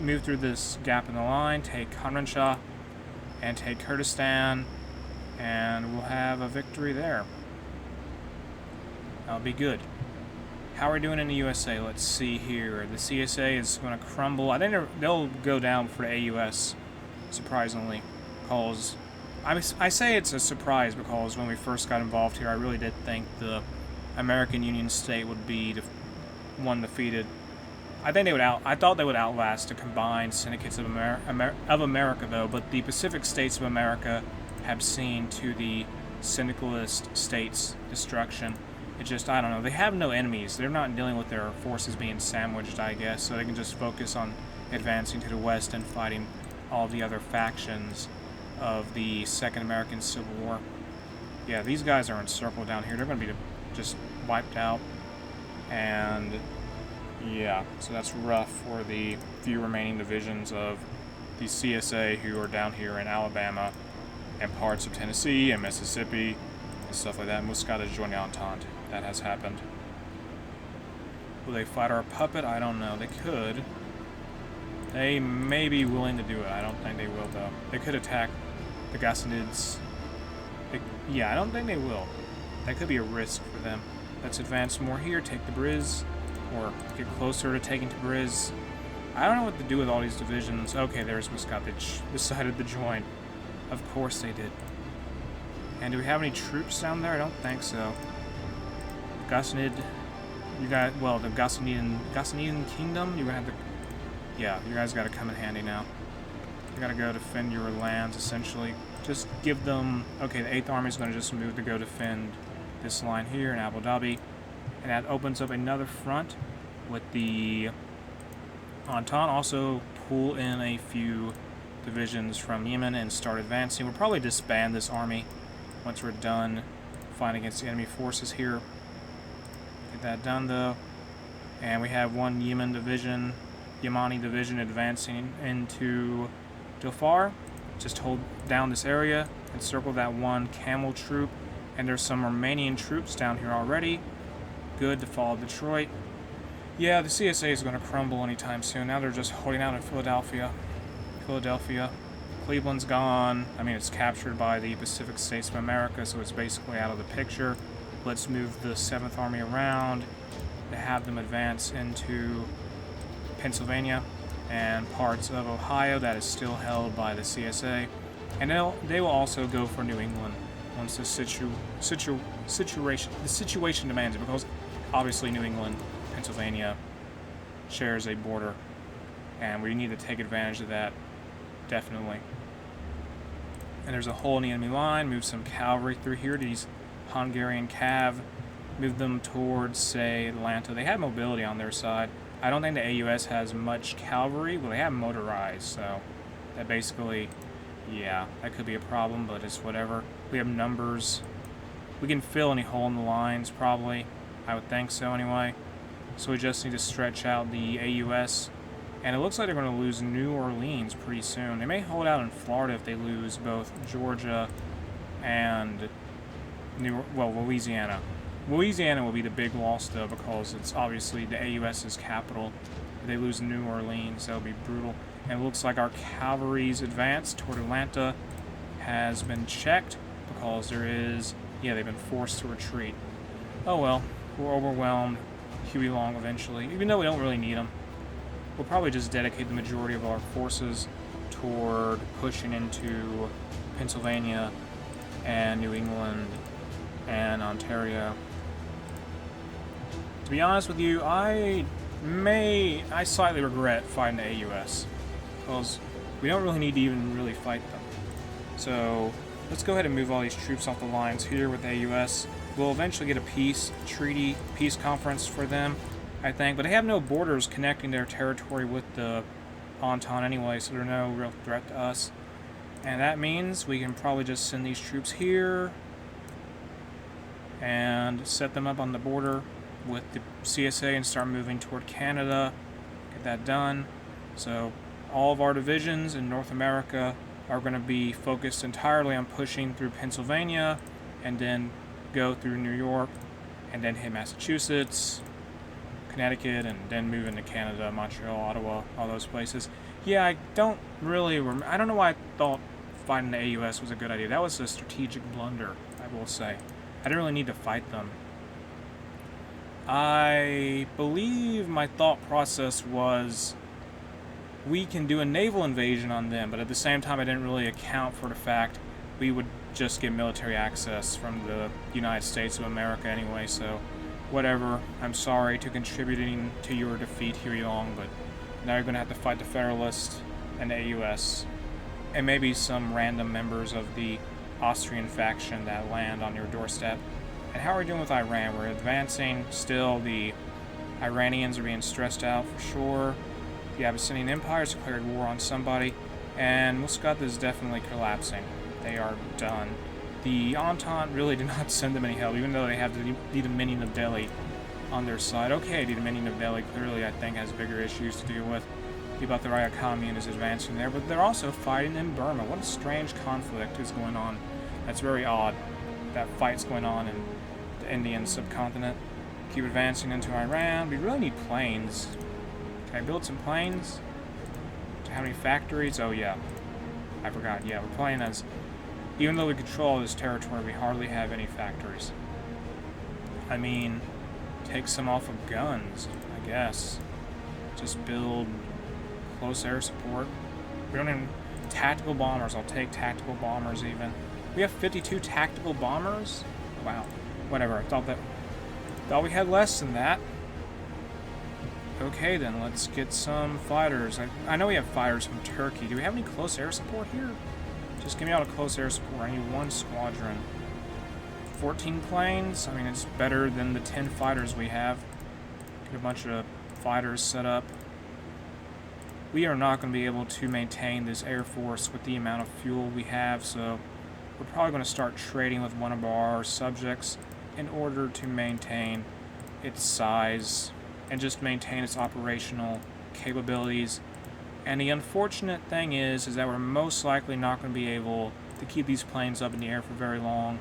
S1: Move through this gap in the line, take Khanranshah, and take Kurdistan, and we'll have a victory there. That'll be good. How are we doing in the USA? Let's see here. The CSA is going to crumble. I think they'll go down for the AUS. surprisingly, because I say it's a surprise because when we first got involved here, I really did think the American Union state would be the one defeated. I thought they would outlast the combined syndicates of America, though. But the Pacific states of America have seen to the syndicalist states' destruction. It just, I don't know. They have no enemies. They're not dealing with their forces being sandwiched, I guess. So they can just focus on advancing to the west and fighting all the other factions of the Second American Civil War. Yeah, these guys are encircled down here. They're going to be just wiped out. And yeah, so that's rough for the few remaining divisions of the CSA who are down here in Alabama and parts of Tennessee and Mississippi and stuff like that. Muscat has joined the Entente. That has happened. Will they fight our puppet? I don't know. They could. They may be willing to do it. I don't think they will, though. They could attack the Gassanids. Yeah, I don't think they will. That could be a risk for them. Let's advance more here, take the Briz, or get closer to taking Tabriz. I don't know what to do with all these divisions. Okay, there's Muscat. They decided to join. Of course they did. And do we have any troops down there? I don't think so. Gassanid, you got, well, the Gassanidan Kingdom, you're gonna have to, yeah, you guys gotta come in handy now. You gotta go defend your lands, essentially. Just give them, okay, the 8th Army is gonna just move to go defend this line here in Abu Dhabi. And that opens up another front with the Entente. Also pull in a few divisions from Yemen and start advancing. We'll probably disband this army once we're done fighting against the enemy forces here. Get that done, though. And we have one Yemeni division advancing into Dhofar. Just hold down this area, encircle that one camel troop. And there's some Romanian troops down here already. Good to follow Detroit. Yeah, the CSA is going to crumble anytime soon. Now they're just holding out in Philadelphia. Cleveland's gone. I mean, it's captured by the Pacific States of America, so it's basically out of the picture. Let's move the 7th Army around to have them advance into Pennsylvania and parts of Ohio that is still held by the CSA. And they will also go for New England once the situation demands it, because obviously New England, Pennsylvania shares a border, and we need to take advantage of that, definitely. And there's a hole in the enemy line. Move some cavalry through here to these Hungarian cav. Move them towards, say, Atlanta. They have mobility on their side. I don't think the AUS has much cavalry, but they have motorized, so that basically, yeah, that could be a problem, but it's whatever. We have numbers. We can fill any hole in the lines, probably. I would think so, anyway. So we just need to stretch out the AUS. And it looks like they're going to lose New Orleans pretty soon. They may hold out in Florida if they lose both Georgia and Louisiana. Louisiana will be the big loss, though, because it's obviously the AUS's capital. If they lose New Orleans, that'll be brutal. And it looks like our cavalry's advance toward Atlanta has been checked, because they've been forced to retreat. Oh well, we're overwhelmed. Huey Long eventually, even though we don't really need them. We'll probably just dedicate the majority of our forces toward pushing into Pennsylvania and New England and Ontario. To be honest with you, I slightly regret fighting the AUS, because we don't really need to even really fight them. So let's go ahead and move all these troops off the lines here with the AUS. We'll eventually get a peace conference for them, I think, but they have no borders connecting their territory with the Entente anyway, so they're no real threat to us. And that means we can probably just send these troops here and set them up on the border with the CSA and start moving toward Canada. Get that done. So all of our divisions in North America are going to be focused entirely on pushing through Pennsylvania and then go through New York and then hit Massachusetts, Connecticut, and then move into Canada, Montreal, Ottawa, all those places. Yeah, I don't know why I thought fighting the AUS was a good idea. That was a strategic blunder, I will say. I didn't really need to fight them. I believe my thought process was we can do a naval invasion on them, but at the same time I didn't really account for the fact we would just get military access from the United States of America anyway, so whatever. I'm sorry to contributing to your defeat, Hueyong, but now you're going to have to fight the Federalists and the AUS, and maybe some random members of the Austrian faction that land on your doorstep. And how are we doing with Iran? We're advancing still. The Iranians are being stressed out for sure. The Abyssinian Empire's declared war on somebody, and Muscat is definitely collapsing. They are done. The Entente really did not send them any help, even though they have the Dominion of Delhi on their side. Okay, the Dominion of Delhi clearly, I think, has bigger issues to deal with. The Bhattarai Commune is advancing there, but they're also fighting in Burma. What a strange conflict is going on. That's very odd. That fight's going on in the Indian subcontinent. Keep advancing into Iran. We really need planes. Can I build some planes? How many factories? Oh, yeah. I forgot. Yeah, we're playing as... Even though we control this territory, we hardly have any factories. I mean, take some off of guns, I guess. Just build close air support. We don't even... Tactical bombers. I'll take tactical bombers even. We have 52 tactical bombers? Wow. Whatever. I thought we had less than that. Okay then, let's get some fighters. I know we have fighters from Turkey. Do we have any close air support here? Just give me all the close air support. I need one squadron. 14 planes? I mean, it's better than the 10 fighters we have. Get a bunch of fighters set up. We are not going to be able to maintain this air force with the amount of fuel we have, so we're probably going to start trading with one of our subjects in order to maintain its size and just maintain its operational capabilities. And the unfortunate thing is that we're most likely not going to be able to keep these planes up in the air for very long.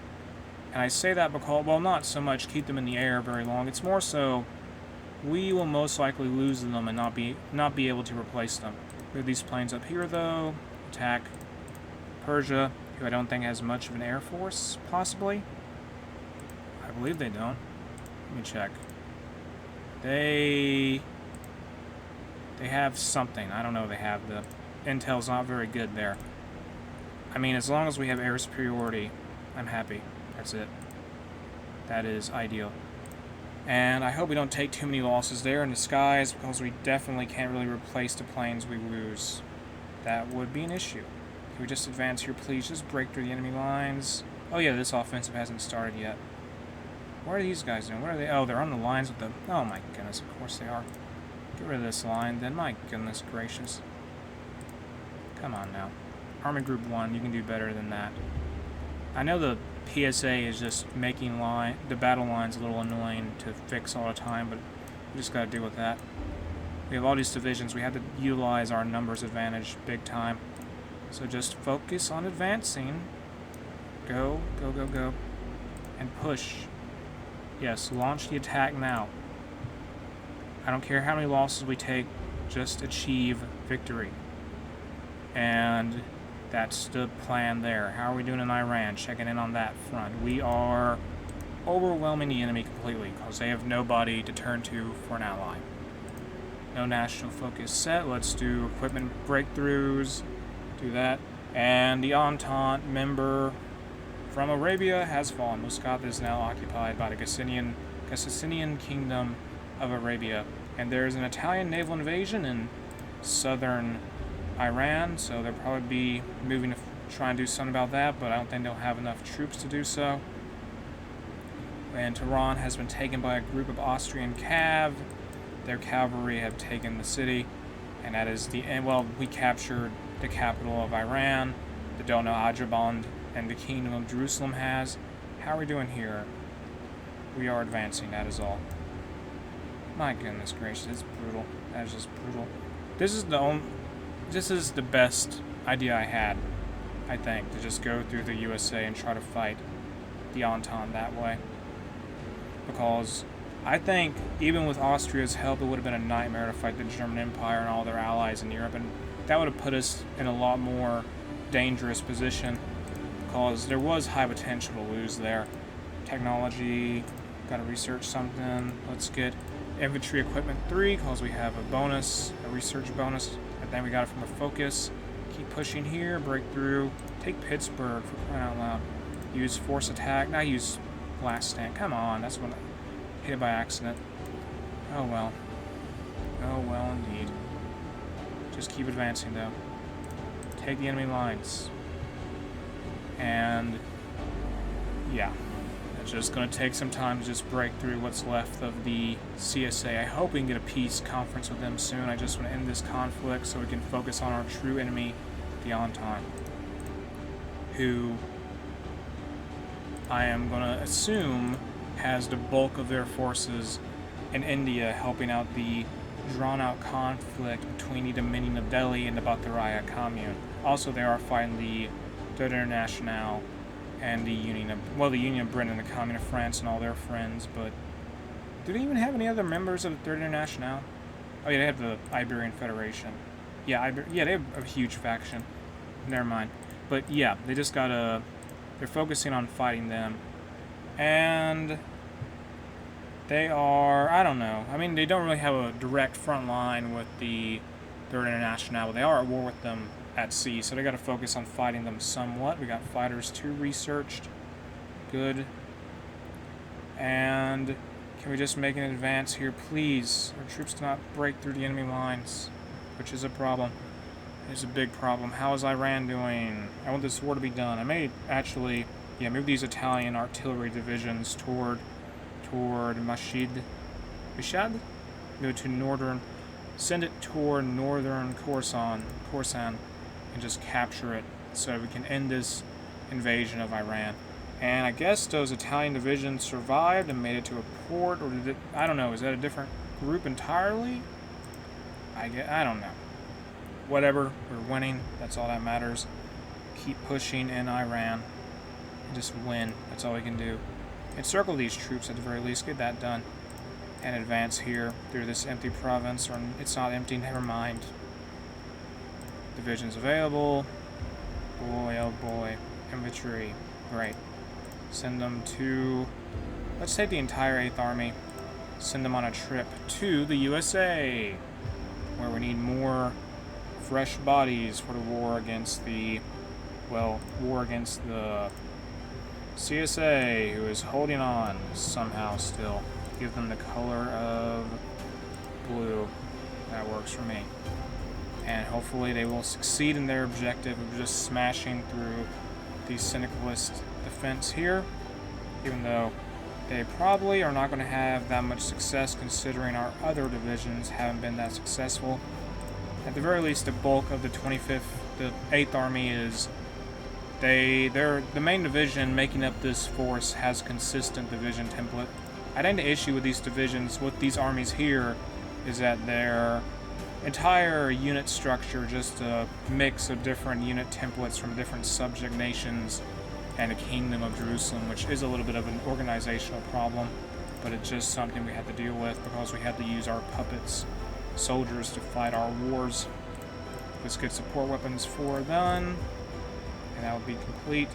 S1: And I say that because, well, not so much keep them in the air very long. It's more so we will most likely lose them and not be able to replace them. We have these planes up here, though. Attack Persia, who I don't think has much of an air force, possibly. I believe they don't. Let me check. They have something. I don't know. They have the intel's not very good there. I mean, as long as we have air superiority, I'm happy. That's it. That is ideal. And I hope we don't take too many losses there in the skies, because we definitely can't really replace the planes we lose. That would be an issue. Can we just advance here, please? Just break through the enemy lines. Oh yeah, this offensive hasn't started yet. What are these guys doing? What are they? Oh, they're on the lines with the... Oh my goodness, of course they are. Get rid of this line, then. My goodness gracious. Come on now. Army Group 1, you can do better than that. I know the PSA is just making the battle lines a little annoying to fix all the time, but we just gotta deal with that. We have all these divisions. We have to utilize our numbers advantage big time. So just focus on advancing. Go, go, go, go. And push. Yes, launch the attack now. I don't care how many losses we take, just achieve victory. And that's the plan there. How are we doing in Iran? Checking in on that front. We are overwhelming the enemy completely, because they have nobody to turn to for an ally. No national focus set. Let's do equipment breakthroughs. Do that. And the Entente member from Arabia has fallen. Muscat is now occupied by the Kaiserredux Kingdom of Arabia. And there's an Italian naval invasion in southern Iran, so they'll probably be moving to try and do something about that, but I don't think they'll have enough troops to do so. And Tehran has been taken by a group of Austrian cav. Their cavalry have taken the city, and that is the end. Well, we captured the capital of Iran, the Dona Ajaband, and the Kingdom of Jerusalem has. How are we doing here? We are advancing, that is all. My goodness gracious, it's brutal. That is just brutal. This is the best idea I had, I think, to just go through the USA and try to fight the Entente that way. Because I think even with Austria's help, it would have been a nightmare to fight the German Empire and all their allies in Europe, and that would have put us in a lot more dangerous position, because there was high potential to lose there. Technology, gotta research something. Let's get infantry equipment 3, because we have a bonus, a research bonus, and then we got it from a focus. Keep pushing here, break through, take Pittsburgh for crying out loud. Use force attack, now use blast stand. Come on, that's when I hit it by accident. Oh well. Oh well indeed. Just keep advancing though. Take the enemy lines. And yeah. It's just going to take some time to just break through what's left of the CSA. I hope we can get a peace conference with them soon. I just want to end this conflict so we can focus on our true enemy, the Entente, who I am going to assume has the bulk of their forces in India, helping out the drawn-out conflict between the Dominion of Delhi and the Bhattacharya Commune. Also, they are fighting the Third Internationale and the Union of Britain and the Commune of France and all their friends, but do they even have any other members of the Third Internationale? Oh yeah, they have the Iberian Federation. Yeah, they have a huge faction. Never mind. But yeah, they just gotta... They're focusing on fighting them. And they are... I don't know. I mean, they don't really have a direct front line with the Third Internationale, but they are at war with them at sea, so they got to focus on fighting them somewhat. We got fighters 2 researched. Good. And can we just make an advance here, please? Our troops do not break through the enemy lines, which is a problem. It's a big problem. How is Iran doing? I want this war to be done. I may actually, move these Italian artillery divisions toward Mashhad. Go to northern. Send it toward northern Khorasan, and just capture it so we can end this invasion of Iran. And I guess those Italian divisions survived and made it to a port, or did it, I don't know, is that a different group entirely? I don't know. Whatever, we're winning, that's all that matters. Keep pushing in Iran and just win, that's all we can do. Encircle these troops at the very least, get that done. And advance here through this empty province, or it's not empty, never mind. Divisions available. Boy, oh boy. Infantry. Great. Send them to... Let's take the entire 8th Army. Send them on a trip to the USA, where we need more fresh bodies for the war against the... war against the CSA, who is holding on somehow still. Give them the color of blue. That works for me. And hopefully they will succeed in their objective of just smashing through the syndicalist defense here, even though they probably are not going to have that much success considering our other divisions haven't been that successful. At the very least, the bulk of the 8th Army is... the main division making up this force has consistent division template. I think the issue with these divisions, with these armies here, is that their entire unit structure, just a mix of different unit templates from different subject nations and a kingdom of Jerusalem, which is a little bit of an organizational problem, but it's just something we had to deal with because we had to use our puppets, soldiers, to fight our wars. Let's get support weapons 4 done, and that will be complete.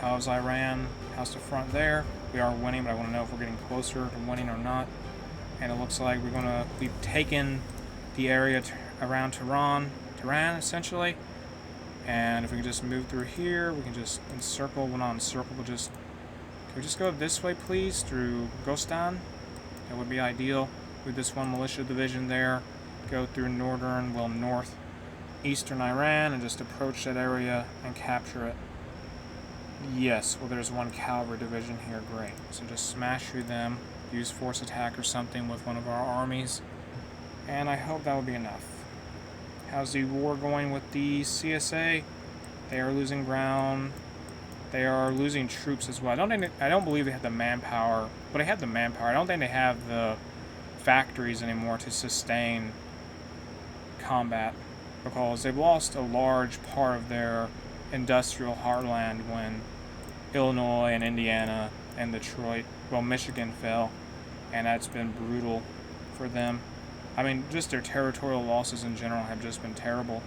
S1: How's Iran? How's the front there? We are winning, but I want to know if we're getting closer to winning or not. And it looks like we've taken the area around Tehran essentially. And if we can just move through here, we can just encircle, well not encircle, but just, can we just go this way please, through Gostan? That would be ideal. With this one militia division there, go through northeastern Iran and just approach that area and capture it. Yes, well there's one cavalry division here, great. So just smash through them, use force attack or something with one of our armies, and I hope that will be enough. How's the war going with the CSA? They are losing ground. They are losing troops as well. I don't believe they have the manpower, but they have the manpower. I don't think they have the factories anymore to sustain combat, because they've lost a large part of their industrial heartland when Illinois and Indiana and Detroit, Michigan fell, and that's been brutal for them. I mean, just their territorial losses in general have just been terrible.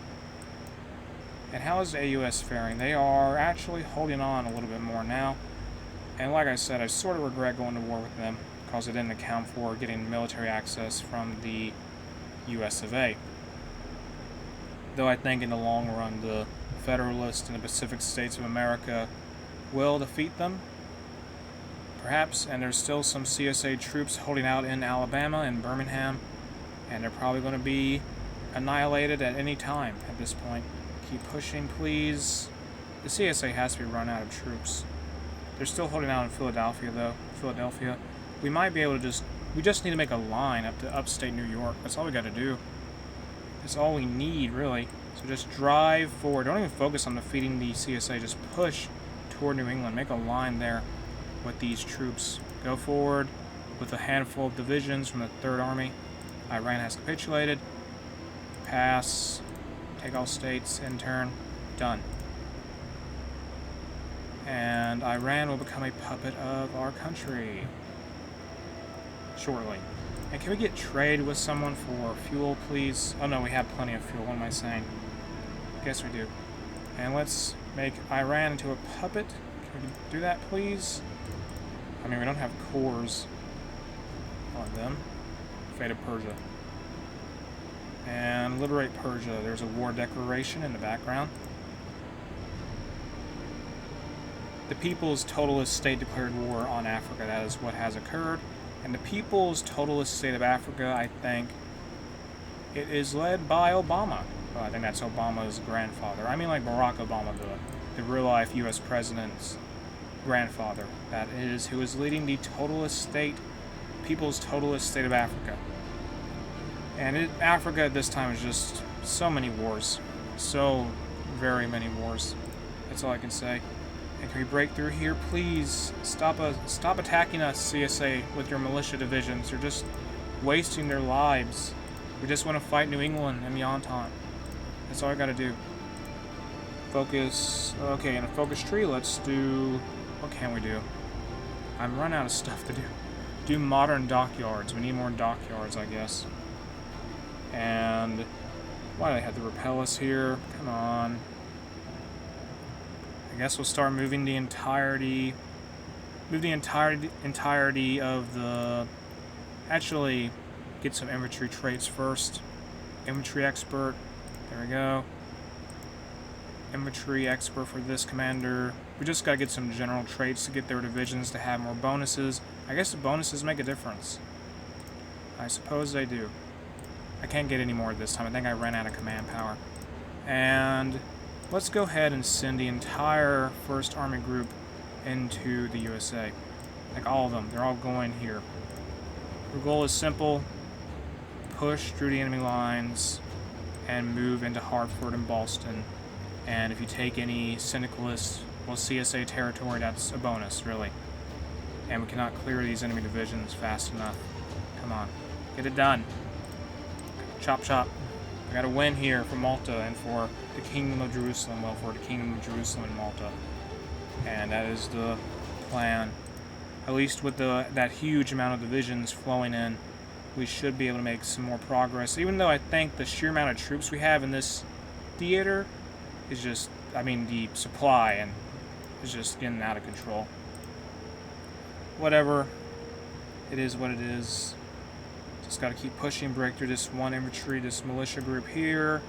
S1: And how is AUS faring? They are actually holding on a little bit more now, and like I said, I sort of regret going to war with them. because it didn't account for getting military access from the US of A. Though I think in the long run, the Federalists and the Pacific States of America will defeat them, perhaps, and there's still some CSA troops holding out in Alabama and Birmingham, and they're probably going to be annihilated at any time at this point. Keep pushing, please. The CSA has to be run out of troops. They're still holding out in Philadelphia, though. Philadelphia. We might be able to we just need to make a line up to upstate New York. That's all we got to do. That's all we need, really. So just drive forward. Don't even focus on defeating the CSA. Just push toward New England. Make a line there with these troops. Go forward with a handful of divisions from the 3rd Army. Iran has capitulated. Pass. Take all states. In turn. Done. And Iran will become a puppet of our country shortly. And can we get trade with someone for fuel, please? Oh no, we have plenty of fuel. What am I saying? Guess we do. And let's make Iran into a puppet. Can we do that, please? I mean, we don't have cores on them. Fate of Persia. And liberate Persia. There's a war declaration in the background. The People's Totalist State declared war on Africa. That is what has occurred. And the People's Totalist State of Africa, I think, it is led by Obama. Well, I think that's Obama's grandfather. I mean, like Barack Obama, the real-life U.S. president's grandfather. That is, who is leading the Totalist State, People's Totalist State of Africa. And Africa at this time is just so many wars. So very many wars. That's all I can say. And can we break through here, please? Stop attacking us, CSA, with your militia divisions. You're just wasting their lives. We just want to fight New England and the Entente. That's all I gotta do. Focus. Okay, in a focus tree, let's do... What can we do? I'm running out of stuff to do. Do modern dockyards. We need more dockyards, I guess. And... Why do they have to repel us here? Come on. I guess we'll start moving the entirety of the... Actually, get some infantry traits first. Infantry expert. There we go. Infantry expert for this commander. We just gotta get some general traits to get their divisions to have more bonuses. I guess the bonuses make a difference. I suppose they do. I can't get any more this time. I think I ran out of command power. And... let's go ahead and send the entire 1st Army group into the USA. Like all of them. They're all going here. The goal is simple. Push through the enemy lines and move into Hartford and Boston. And if you take any syndicalist, well, CSA territory, that's a bonus, really. And we cannot clear these enemy divisions fast enough. Come on. Get it done. Chop, chop. I got a win here for Malta and for the Kingdom of Jerusalem. Well, for the Kingdom of Jerusalem and Malta. And that is the plan. At least with that huge amount of divisions flowing in, we should be able to make some more progress. Even though I think the sheer amount of troops we have in this theater is just, I mean, the supply and is just getting out of control. Whatever. It is what it is. Just got to keep pushing, break through this one infantry, this militia group here.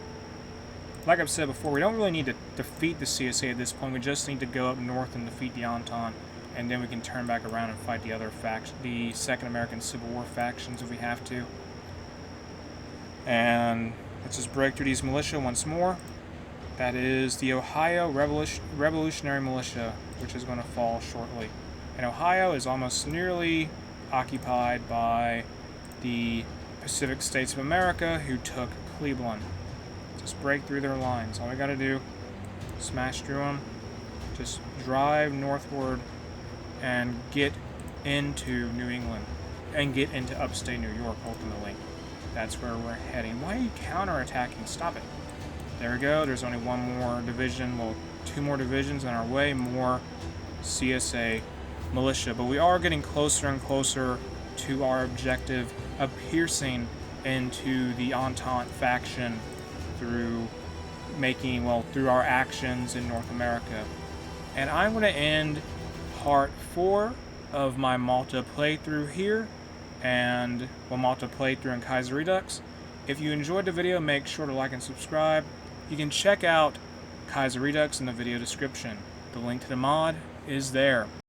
S1: Like I've said before, we don't really need to defeat the CSA at this point. We just need to go up north and defeat the Entente, and then we can turn back around and fight the other the Second American Civil War factions if we have to. And let's just break through these militia once more. That is the Ohio Revolutionary Militia, which is going to fall shortly. And Ohio is almost nearly occupied by the Pacific States of America, who took Cleveland. Just break through their lines. All we gotta do, smash through them, just drive northward and get into New England and get into upstate New York ultimately. That's where we're heading. Why are you counterattacking? Stop it. There we go. There's only one more division, well, 2 more divisions on our way, more CSA militia, but we are getting closer and closer to our objective of piercing into the Entente faction through through our actions in North America. And I'm going to end part 4 of my Malta playthrough here, and Malta playthrough in Kaiserredux. If you enjoyed the video, make sure to like and subscribe. You can check out Kaiserredux in the video description. The link to the mod is there.